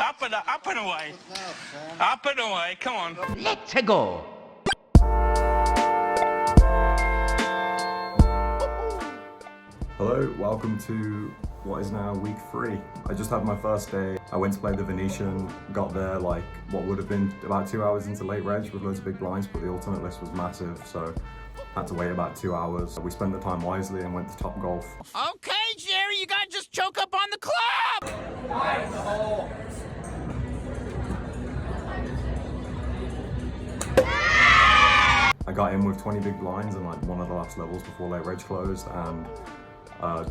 Up and away. Up and away. Come on. Let's go. Hello, welcome to what is now week 3. I just had my first day. I went to play the Venetian, got there like what would have been about 2 hours into late reg with loads of big blinds, but the alternate list was massive, so had to wait about 2 hours. We spent the time wisely and went to Top Golf. Okay, Jerry, you gotta just choke up on the club! I got in with 20 big blinds in like one of the last levels before late reg closed and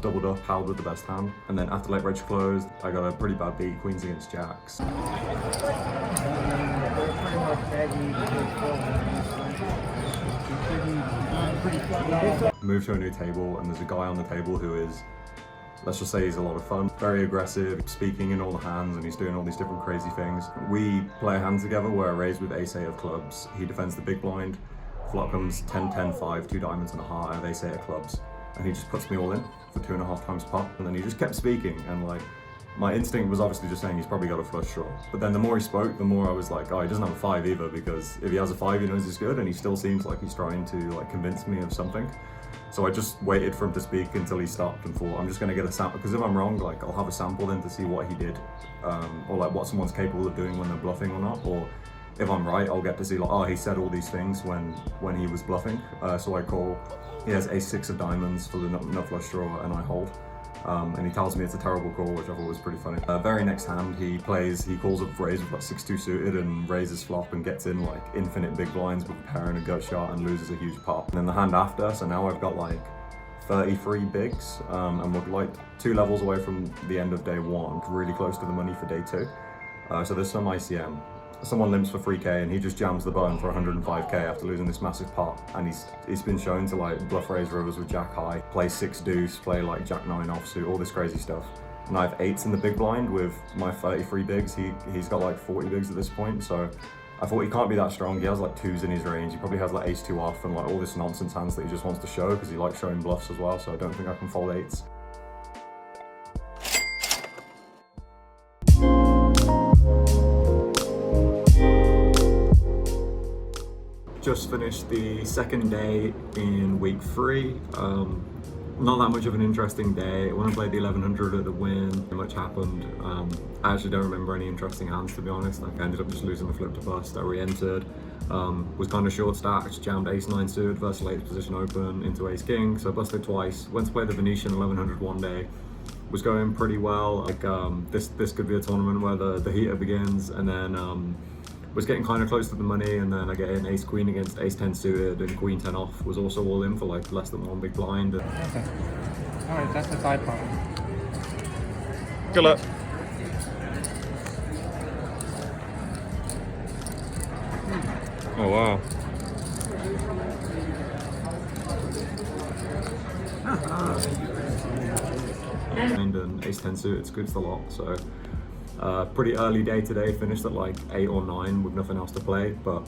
doubled up, held with the best hand. And then after late reg closed, I got a pretty bad beat, queens against jacks. Moved to a new table and there's a guy on the table who is, let's just say he's a lot of fun. Very aggressive, speaking in all the hands, and he's doing all these different crazy things. We play a hand together where I raise with ace-8 of clubs. He defends the big blind, flop comes 10-10-5, 2 diamonds and a heart, I have ace-8 of clubs. And he just puts me all in for 2.5 times pot. And then he just kept speaking, and like, my instinct was obviously just saying he's probably got a flush draw. But then the more he spoke, the more I was like, oh, he doesn't have a 5 either, because if he has a 5, he knows he's good, and he still seems like he's trying to like convince me of something. So I just waited for him to speak until he stopped and thought, I'm just gonna get a sample, because if I'm wrong, like I'll have a sample then to see what he did, or like what someone's capable of doing when they're bluffing or not, or if I'm right, I'll get to see like, oh, he said all these things when he was bluffing. So I call, he has ace-6 of diamonds for the nut flush draw, and I hold. And he tells me it's a terrible call, which I thought was pretty funny. Very next hand, he calls up raise with like 6-2 suited and raises flop and gets in like infinite big blinds with a pair and a gut shot and loses a huge pot. And then the hand after, so now I've got like 33 bigs, and we're like 2 levels away from the end of day 1, really close to the money for day 2. So there's some ICM. Someone limps for 3k and he just jams the button for 105k after losing this massive pot, and he's been shown to like bluff raise rivers with jack high, play 6 deuce, play like jack 9 offsuit, all this crazy stuff. And I have 8s in the big blind with my 33 bigs. He's got like 40 bigs at this point, so I thought he can't be that strong. He has like 2s in his range. He probably has like ace-2 off and like all this nonsense hands that he just wants to show because he likes showing bluffs as well, so I don't think I can fold 8s. Just finished the second day in week 3. Not that much of an interesting day. When I played the 1100 at the win, not much happened. I actually don't remember any interesting hands, to be honest. Like, I ended up just losing the flip to bust. I re-entered, was kind of short stacked, jammed ace-9 suited versus latest position open into ace-king, so I busted twice. Went to play the Venetian 1100 one day. Was going pretty well. Like, this could be a tournament where the heater begins, and then was getting kind of close to the money, and then I get an ace-queen against ace-10 suited, and queen-10 off was also all in for like less than 1 big blind. Okay. Alright, that's the side part. Good luck. Oh wow. And an ace-10 suited, it's good for the lot, so pretty early day today, finished at like 8 or 9 with nothing else to play, but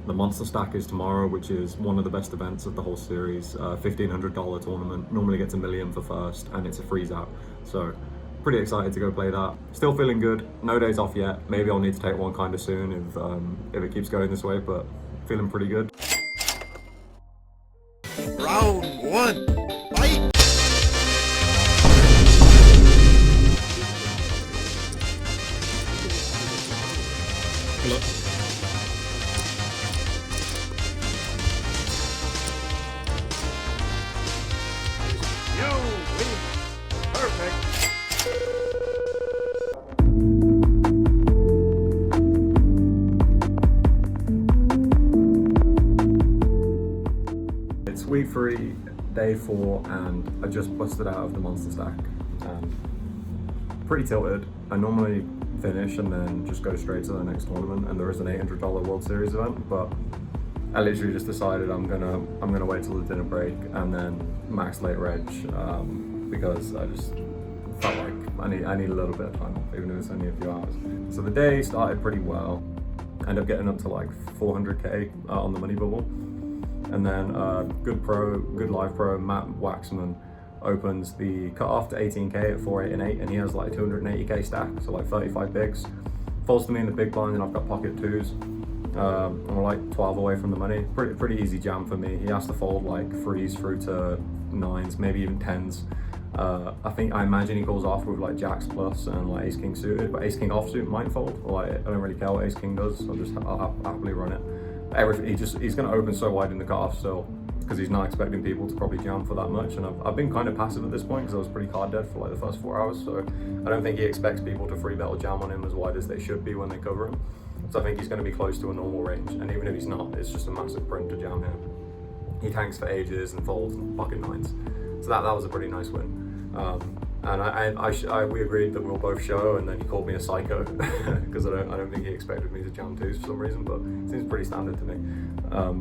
the Monster Stack is tomorrow, which is one of the best events of the whole series. $1,500 tournament, normally gets $1 million for first, and it's a freeze out. So pretty excited to go play that. Still feeling good, no days off yet. Maybe I'll need to take one kind of soon if it keeps going this way, but feeling pretty good. Round 1, fight! Look. You win. Perfect. It's week 3, day 4, and I just busted out of the Monster Stack. Pretty tilted. I normally finish and then just go straight to the next tournament, and there is an $800 World Series event, but I literally just decided I'm gonna wait till the dinner break and then max late reg, because I just felt like I need a little bit of time off, even if it's only a few hours. So the day started pretty well. Ended up getting up to like 400k on the money bubble, and then good live pro Matt Waxman opens the cutoff to 18k at 4, 8, and 8, and he has like 280k stack, so like 35 bigs. Folds to me in the big blind, and I've got pocket twos. I'm like 12 away from the money. Pretty easy jam for me. He has to fold like threes through to nines, maybe even tens. I imagine he calls off with like jacks plus and like ace king suited, but ace king offsuit might fold. Like, I don't really care what ace king does. I'll happily run it. He's going to open so wide in the cutoff still, because he's not expecting people to probably jam for that much. And I've been kind of passive at this point because I was pretty card dead for like the first 4 hours. So I don't think he expects people to free bet or jam on him as wide as they should be when they cover him. So I think he's going to be close to a normal range. And even if he's not, it's just a massive print to jam him. He tanks for ages and folds and pocket nines. So that was a pretty nice win. And we agreed that we'll both show, and then he called me a psycho because I don't think he expected me to jam twos for some reason, but it seems pretty standard to me.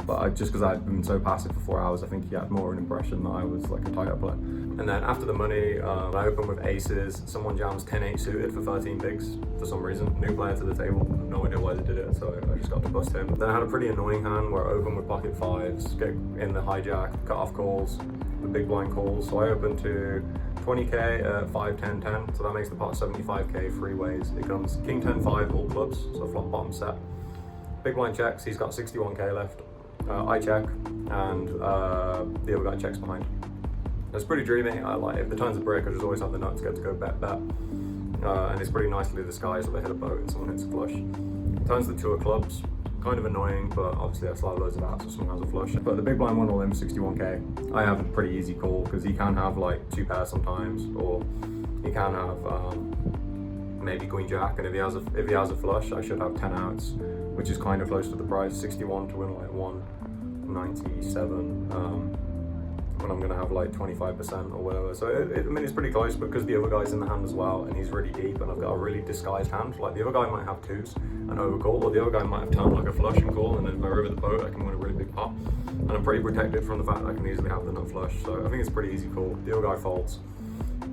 But just because I'd been so passive for 4 hours, I think he had more of an impression that I was like a tighter player. And then after the money, I opened with aces. Someone jams 10-8 suited for 13 bigs for some reason. New player to the table, no idea why they did it, so I just got to bust him. Then I had a pretty annoying hand where I opened with pocket fives, get in the hijack, cut off calls, the big blind calls. So I opened to 20k, 5, 10, 10, so that makes the pot 75k three ways. It comes king 10, 5, all clubs, so flop bottom set. Big blind checks, he's got 61k left. I check, and the other guy checks behind. It's pretty dreamy. If the turn's a brick, I just always have the nuts get to go bet. And it's pretty nicely disguised that they hit a boat and someone hits a flush. Turns the 2 of clubs. Kind of annoying, but obviously I slide loads of outs if someone has a flush. But the big blind won all in 61k. I have a pretty easy call because he can have like 2 pairs sometimes, or he can have maybe queen jack, and if he has a flush, I should have 10 outs, which is kind of close to the price. 61 to win like 197. When I'm gonna have like 25% or whatever. So I mean, it's pretty close, because the other guy's in the hand as well, and he's really deep, and I've got a really disguised hand. Like, the other guy might have twos and overcall, or the other guy might have turned like a flush and call, and then if I river the boat, I can win a really big pot. And I'm pretty protected from the fact that I can easily have the nut flush. So I think it's a pretty easy call. The other guy folds.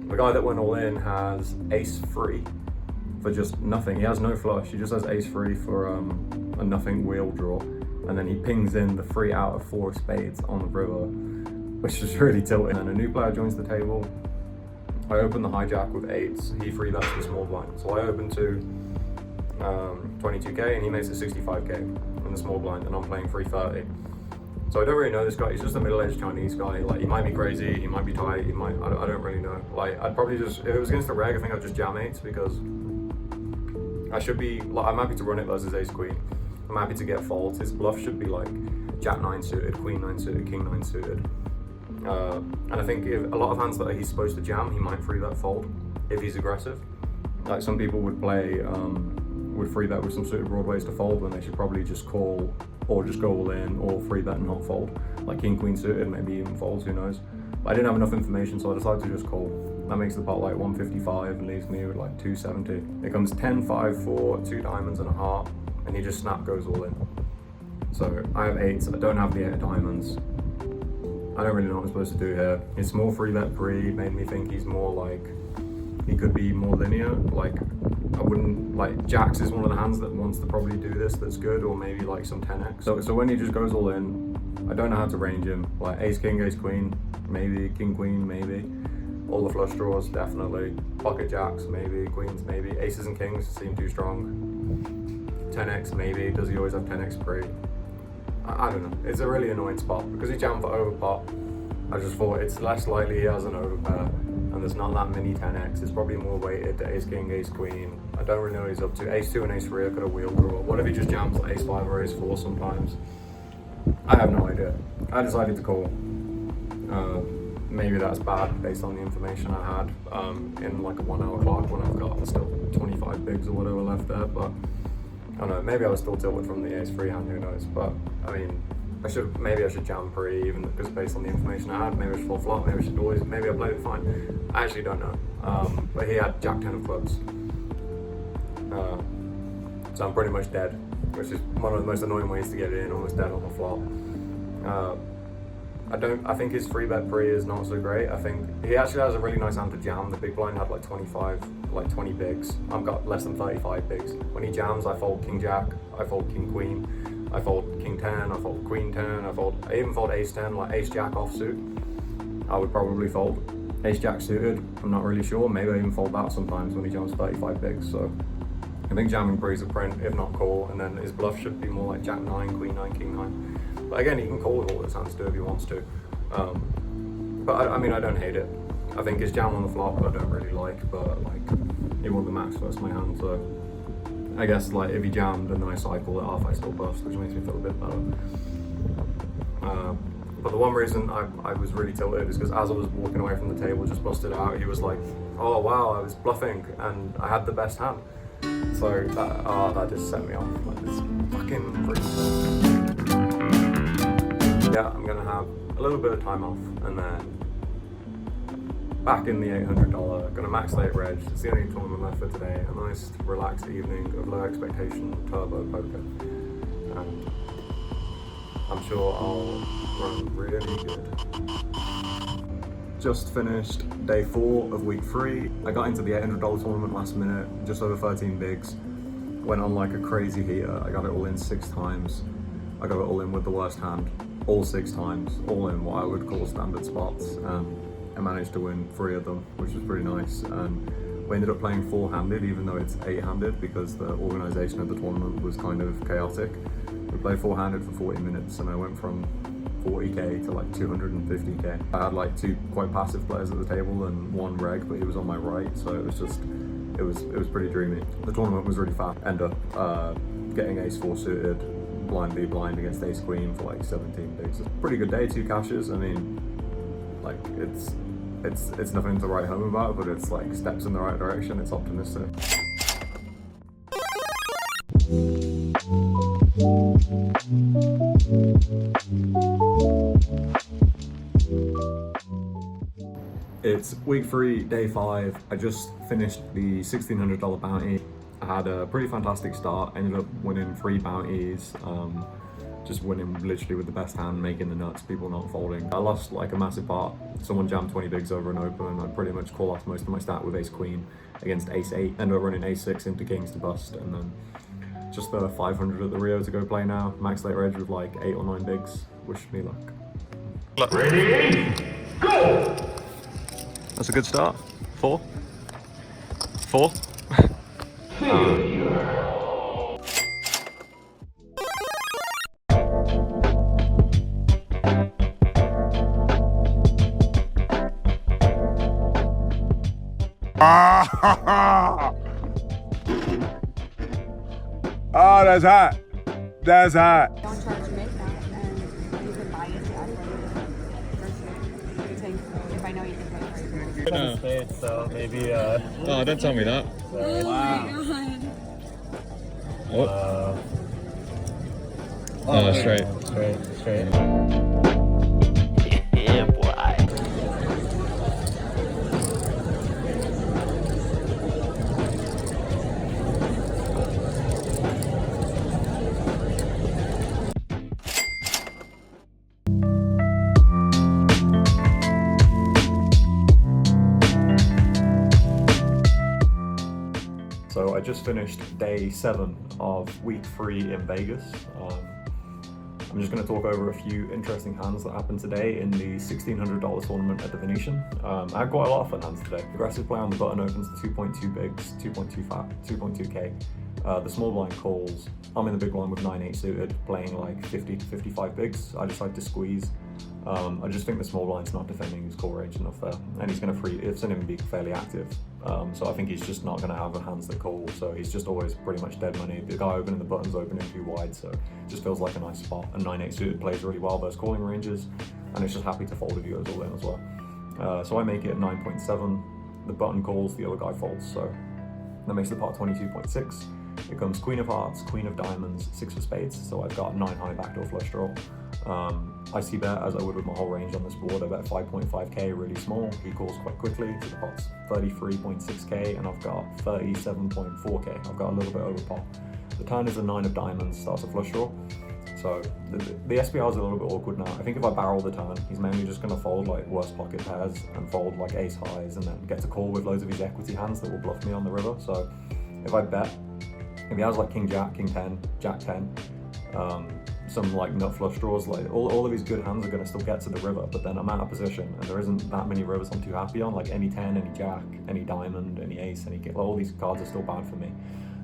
The guy that went all in has ace free for just nothing. He has no flush. He just has ace free for a nothing wheel draw, and then he pings in the 3 out of 4 spades on the river, which is really tilting. And a new player joins the table. I open the hijack with 8s. He free bets the small blind. So I open to 22k, and he makes it 65k in the small blind, and I'm playing 330. So I don't really know this guy. He's just a middle-aged Chinese guy. Like, he might be crazy, he might be tight, I don't really know. Like, I'd probably just, if it was against the reg, I think I'd just jam 8s, because I should be, like, I'm happy to run it versus ace queen. I'm happy to get folds. His bluff should be like jack 9 suited, queen 9 suited, king 9 suited. And I think if a lot of hands that he's supposed to jam, he might free bet fold if he's aggressive. Like, some people would play, would free bet with some suited broadways to fold, when they should probably just call, or just go all in, or free bet and not fold. Like king queen suited, maybe even folds, who knows. But I didn't have enough information, so I decided to just call. That makes the pot like 155 and leaves me with like 270. It comes 10, 5, 4, 2 diamonds and a heart, and he just snap goes all in. So I have 8s, I don't have the 8 of diamonds. I don't really know what I'm supposed to do here. His small free bet pre made me think he's more like, he could be more linear. Like, I wouldn't, like, jacks is one of the hands that wants to probably do this that's good, or maybe like some 10x. So when he just goes all in, I don't know how to range him. Like ace king, ace queen, maybe, king queen, maybe. All the flush draws, definitely. Pocket jacks, maybe, queens, maybe. Aces and kings seem too strong. 10x, maybe. Does he always have 10x pre? I don't know. It's a really annoying spot. Because he jammed for overpot, I just thought it's less likely he has an overpair, and there's not that many 10x. It's probably more weighted to ace king, ace queen. I don't really know what he's up to. Ace 2 and ace 3, I could have wheel draw. What if he just jams like ace 5 or ace 4 sometimes? I have no idea. I decided to call. Maybe that's bad based on the information I had in like a 1 hour clock when I've got still 25 bigs or whatever left there, but I don't know, maybe I was still tilted from the ace 3 hand, who knows. But I mean, maybe I should jam pre, even because based on the information I had. Maybe I should full flop, maybe I played it fine. I actually don't know. But he had jack 10 of clubs. So I'm pretty much dead, which is one of the most annoying ways to get it in, almost dead on the flop. I think his free bet pre is not so great. I think he actually has a really nice hand to jam. The big blind had like 20 bigs. I've got less than 35 bigs. When he jams, I fold king jack, I fold king queen, I fold king 10, I fold queen 10, I even fold ace 10, like ace jack offsuit. I would probably fold. Ace jack suited, I'm not really sure. Maybe I even fold that sometimes when he jumps 35 bigs. So I think jamming breeze a print, if not call, and then his bluff should be more like Jack 9, Queen 9, King 9. But again, he can call with all his hands too if he wants to. But I mean, I don't hate it. I think his jam on the flop I don't really like, but like, he won the max versus my hand, so I guess like if he jammed and then I cycle it off, I still bust, which makes me feel a bit better. But the one reason I was really tilted is because as I was walking away from the table, just busted out, he was like, oh wow, I was bluffing and I had the best hand. So that just set me off, like this fucking freak. Yeah, I'm gonna have a little bit of time off and then back in the $800, gonna max late reg. It's the only tournament left for today. A nice relaxed evening of low expectation turbo poker. And I'm sure I'll run really good. Just finished day 4 of week 3. I got into the $800 tournament last minute, just over 13 bigs. Went on like a crazy heater. I got it all in 6 times. I got it all in with the worst hand, all 6 times, all in what I would call standard spots. I managed to win 3 of them, which was pretty nice. And we ended up playing 4-handed, even though it's 8-handed, because the organisation of the tournament was kind of chaotic. We played 4-handed for 40 minutes, and I went from 40k to like 250k. I had like 2 quite passive players at the table and 1 reg, but he was on my right, so it was just, it was pretty dreamy. The tournament was really fast. Ended up getting ace-4 suited, blind v blind against ace-queen for like 17 bigs. It's a pretty good day, 2 cashes. I mean, like it's nothing to write home about, but it's like steps in the right direction. It's optimistic. It's week 3, day 5. I just finished the $1,600 bounty. I had a pretty fantastic start. Ended up winning 3 bounties. Just winning literally with the best hand, making the nuts, people not folding. I lost like a massive part. Someone jammed 20 bigs over an open. I pretty much call off most of my stat with ace-queen against ace-8. Ended up running ace-6 into kings to bust, and then just the 500 at the Rio to go play now. Max late reg with like 8 or 9 bigs. Wish me luck. Ready, go! That's a good start. 4. 4. Oh, that's hot. That's hot. Don't charge makeup, and you can buy it if I know you can pay for it. No. Spades, so maybe Oh, don't tell me that. Oh my god. What? Oh, straight. straight. Yeah, boy. So I just finished day 7 of week 3 in Vegas. I'm just going to talk over a few interesting hands that happened today in the $1,600 tournament at the Venetian. I had quite a lot of fun hands today. Aggressive play on the button opens to 2.2 bigs, 2.2k. The small blind calls. I'm in the big blind with 9-8 suited, playing like 50 to 55 bigs. I decide to squeeze. I just think the small blind's not defending his call range enough there, and he's going to it's going to be fairly active. So I think he's just not going to have hands that call, so he's just always pretty much dead money. The guy opening the button's opening too wide, so it just feels like a nice spot. And 9-8 suited plays really well versus calling ranges, and it's just happy to fold if he goes all in as well. So I make it 9.7. The button calls, the other guy folds, so that makes the pot 22.6. It comes queen of hearts, queen of diamonds, 6 of spades, so I've got 9 high backdoor flush draw. I see bet as I would with my whole range on this board. I bet 5.5k, really small. He calls quite quickly, so the pot's 33.6k, and I've got 37.4k. I've got a little bit over pot. The turn is a 9 of diamonds, starts a flush draw. So the SPR is a little bit awkward now. I think if I barrel the turn, he's mainly just going to fold like worst pocket pairs and fold like ace highs, and then get to call with loads of his equity hands that will bluff me on the river. So if I bet, if he has like king jack, king 10, jack 10, some like nut flush draws, like all of his good hands are going to still get to the river, but then I'm out of position and there isn't that many rivers I'm too happy on, like any 10, any jack, any diamond, any ace, any king. All these cards are still bad for me.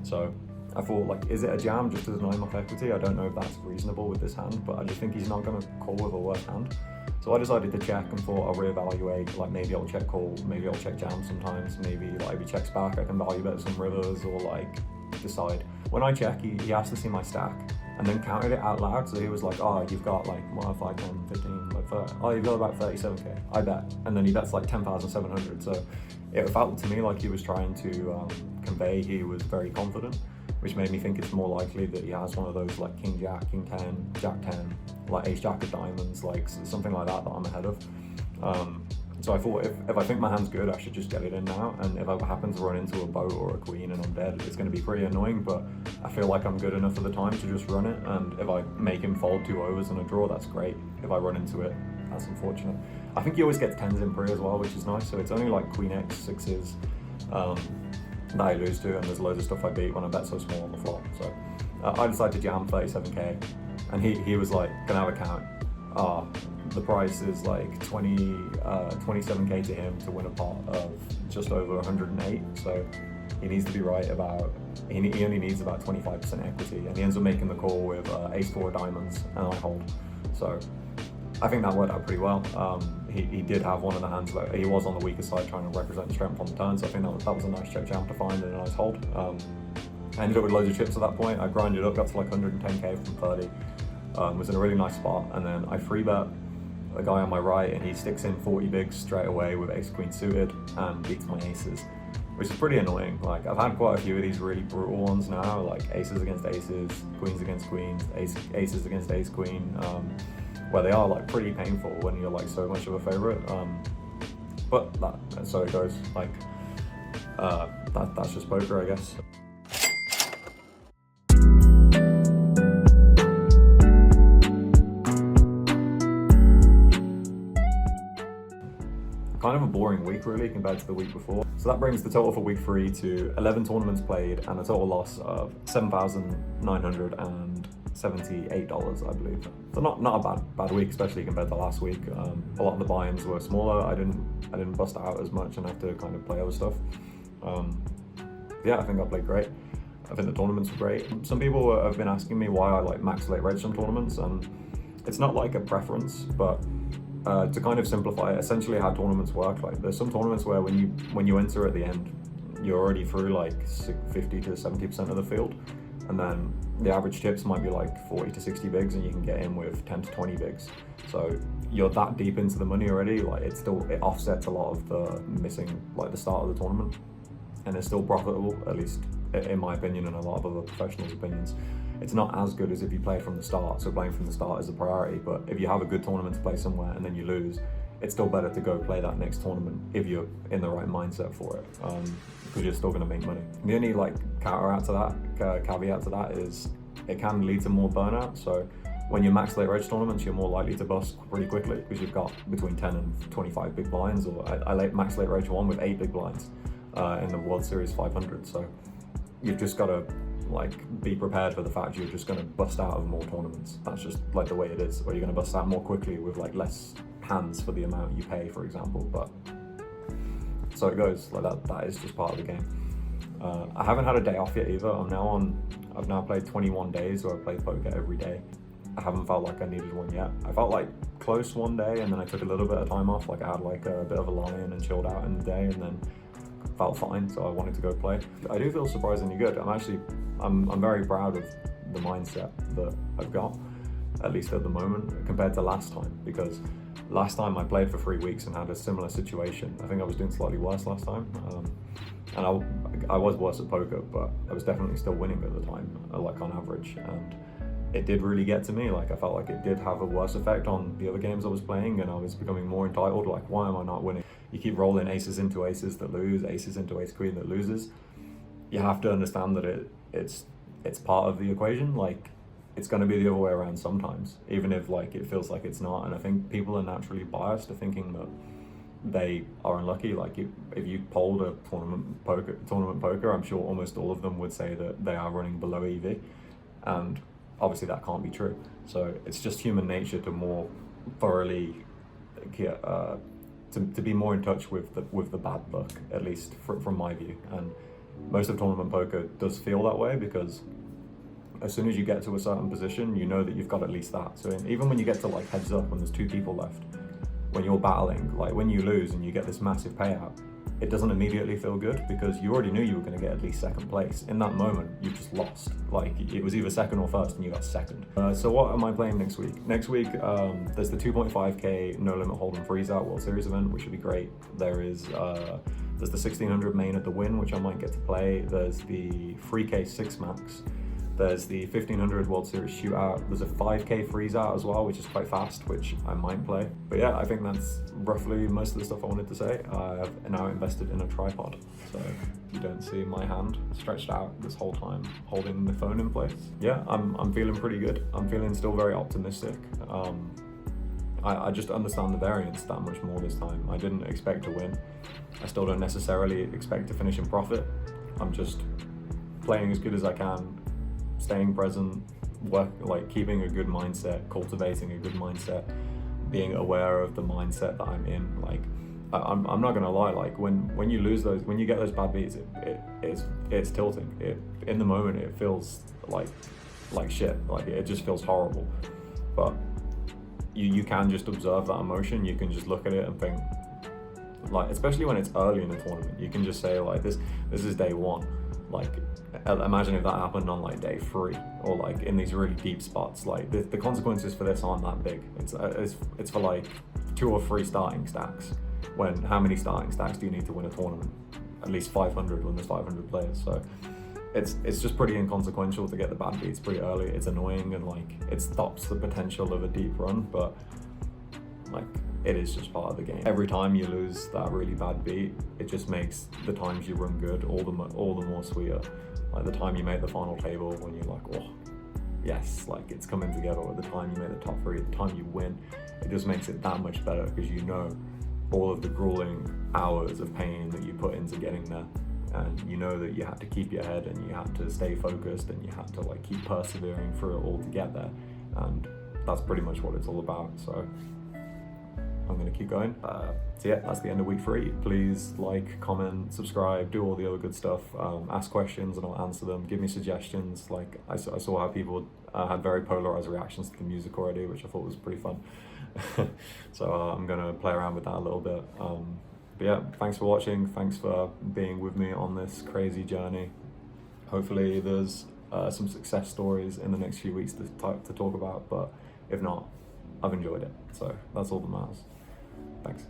So I thought, like, is it a jam just to deny him off equity? I don't know if that's reasonable with this hand, but I just think he's not going to call with a worse hand. So I decided to check and thought I'll reevaluate, like maybe I'll check call, maybe I'll check jam sometimes, maybe like if he checks back I can value bet some rivers or like decide. When I check, he asked to see my stack and then counted it out loud, so he was like, oh, you've got like 5, 10, 15, like 30. Oh, you've got about 37k, I bet. And then he bets like 10,700, so it felt to me like he was trying to convey he was very confident, which made me think it's more likely that he has one of those like King Jack, King 10, Jack 10, like Ace Jack of Diamonds, like something like that I'm ahead of. So I thought if I think my hand's good, I should just get it in now, and if I happen to run into a boat or a queen and I'm dead, it's going to be pretty annoying, but I feel like I'm good enough at the time to just run it, and if I make him fold 2 overs and a draw, that's great. If I run into it, that's unfortunate. I think he always gets 10s in pre as well, which is nice, so it's only like Queen X, 6s, that I lose to, and there's loads of stuff I beat when I bet so small on the flop. So I decided to jam 37k, and he was like, can I have a count? The price is like 27k to him to win a pot of just over 108, so he needs to be right about, he only needs about 25% equity, and he ends up making the call with ace 4 diamonds, and I hold. So I think that worked out pretty well. He did have one of the hands that he was on the weaker side trying to represent strength on the turn, so I think that was a nice check jam to find and a nice hold. I ended up with loads of chips at that point. I grinded up, got to like 110k from 30, was in a really nice spot, and then I free bet a guy on my right, and he sticks in 40 bigs straight away with ace queen suited and beats my aces, which is pretty annoying. Like, I've had quite a few of these really brutal ones now, like aces against aces, queens against queens, aces against ace queen, where they are like pretty painful when you're like so much of a favorite. But so it goes. Like, that's just poker, I guess. Kind of a boring week really compared to the week before. So that brings the total for week 3 to 11 tournaments played and a total loss of $7,978, I believe. So not a bad week, especially compared to last week. A lot of the buy-ins were smaller. I didn't bust out as much and have to kind of play other stuff. Yeah, I think I played great. I think the tournaments were great. Some people have been asking me why I like max late reg some tournaments, and it's not like a preference, but to kind of simplify it, essentially how tournaments work, like there's some tournaments where when you enter at the end, you're already through like 50 to 70% of the field, and then the average chips might be like 40 to 60 bigs, and you can get in with 10 to 20 bigs. So you're that deep into the money already, like it offsets a lot of the missing, like the start of the tournament, and it's still profitable, at least in my opinion and a lot of other professionals' opinions. It's not as good as if you play from the start, so playing from the start is a priority, but if you have a good tournament to play somewhere and then you lose, it's still better to go play that next tournament if you're in the right mindset for it, because you're still going to make money. The only like caveat to that is it can lead to more burnout. So when you max late reg tournaments, you're more likely to bust pretty quickly because you've got between 10 and 25 big blinds, or I max late reg one with 8 big blinds in the World Series 500. So you've just got to like be prepared for the fact you're just going to bust out of more tournaments. That's just like the way it is, or you're going to bust out more quickly with like less hands for the amount you pay, for example. But so it goes like that is just part of the game. I haven't had a day off yet either. I've now played 21 days where I play poker every day. I haven't felt like I needed one yet. I felt like close one day, and then I took a little bit of time off, like I had like a bit of a lie-in and chilled out in the day, and then felt fine, so I wanted to go play. I do feel surprisingly good. I'm very proud of the mindset that I've got, at least at the moment, compared to last time, because last time I played for 3 weeks and had a similar situation. I think I was doing slightly worse last time, and I was worse at poker, but I was definitely still winning at the time, like on average, and it did really get to me. Like I felt like it did have a worse effect on the other games I was playing, and I was becoming more entitled, like why am I not winning? You keep rolling aces into aces that lose, aces into ace queen that loses. You have to understand that it's part of the equation. Like it's going to be the other way around sometimes, even if like it feels like it's not. And I think people are naturally biased to thinking that they are unlucky. Like if you polled a tournament poker, I'm sure almost all of them would say that they are running below EV, and obviously that can't be true. So it's just human nature to more thoroughly to be more in touch with the bad luck, at least from my view. And most of tournament poker does feel that way, because as soon as you get to a certain position, you know that you've got at least that. So even when you get to like heads up, when there's 2 people left, when you're battling, like when you lose and you get this massive payout, it doesn't immediately feel good, because you already knew you were going to get at least second place. In that moment, you just lost. Like, it was either second or first and you got second. So what am I playing next week? Next week, there's the 2.5k No Limit Hold'em Freeze Out World Series event, which should be great. There's the 1600 main at the Win, which I might get to play. There's the 3k 6 max. There's the 1500 World Series Shootout. There's a 5k freeze out as well, which is quite fast, which I might play. But yeah, I think that's roughly most of the stuff I wanted to say. I've now invested in a tripod, so you don't see my hand stretched out this whole time holding the phone in place. Yeah, I'm feeling pretty good. I'm feeling still very optimistic. I just understand the variance that much more this time. I didn't expect to win. I still don't necessarily expect to finish in profit. I'm just playing as good as I can, staying present, keeping a good mindset, cultivating a good mindset, being aware of the mindset that I'm in. Like, I'm not gonna lie, like when you lose those, when you get those bad beats, it's tilting. In the moment it feels like shit. Like, it just feels horrible. But you can just observe that emotion. You can just look at it and think, like, especially when it's early in the tournament, you can just say like, this is day 1. Like, imagine if that happened on like day 3, or like in these really deep spots. Like, the consequences for this aren't that big. It's for like 2 or 3 starting stacks. When how many starting stacks do you need to win a tournament? At least 500 when there's 500 players. So it's just pretty inconsequential to get the bad beats pretty early. It's annoying, and like, it stops the potential of a deep run, but like, it is just part of the game. Every time you lose that really bad beat, it just makes the times you run good all the more sweeter. Like the time you make the final table, when you're like, oh yes, like it's coming together. Or the time you make the top 3, the time you win, it just makes it that much better, because you know all of the grueling hours of pain that you put into getting there, and you know that you had to keep your head, and you had to stay focused, and you had to like keep persevering through it all to get there. And that's pretty much what it's all about. So I'm gonna keep going. So yeah, that's the end of week 3. Please like, comment, subscribe, do all the other good stuff. Ask questions and I'll answer them. Give me suggestions. Like, I saw how people had very polarized reactions to the music already, which I thought was pretty fun. So I'm gonna play around with that a little bit. But yeah, thanks for watching. Thanks for being with me on this crazy journey. Hopefully there's some success stories in the next few weeks to talk about, but if not, I've enjoyed it. So that's all that matters. Thanks.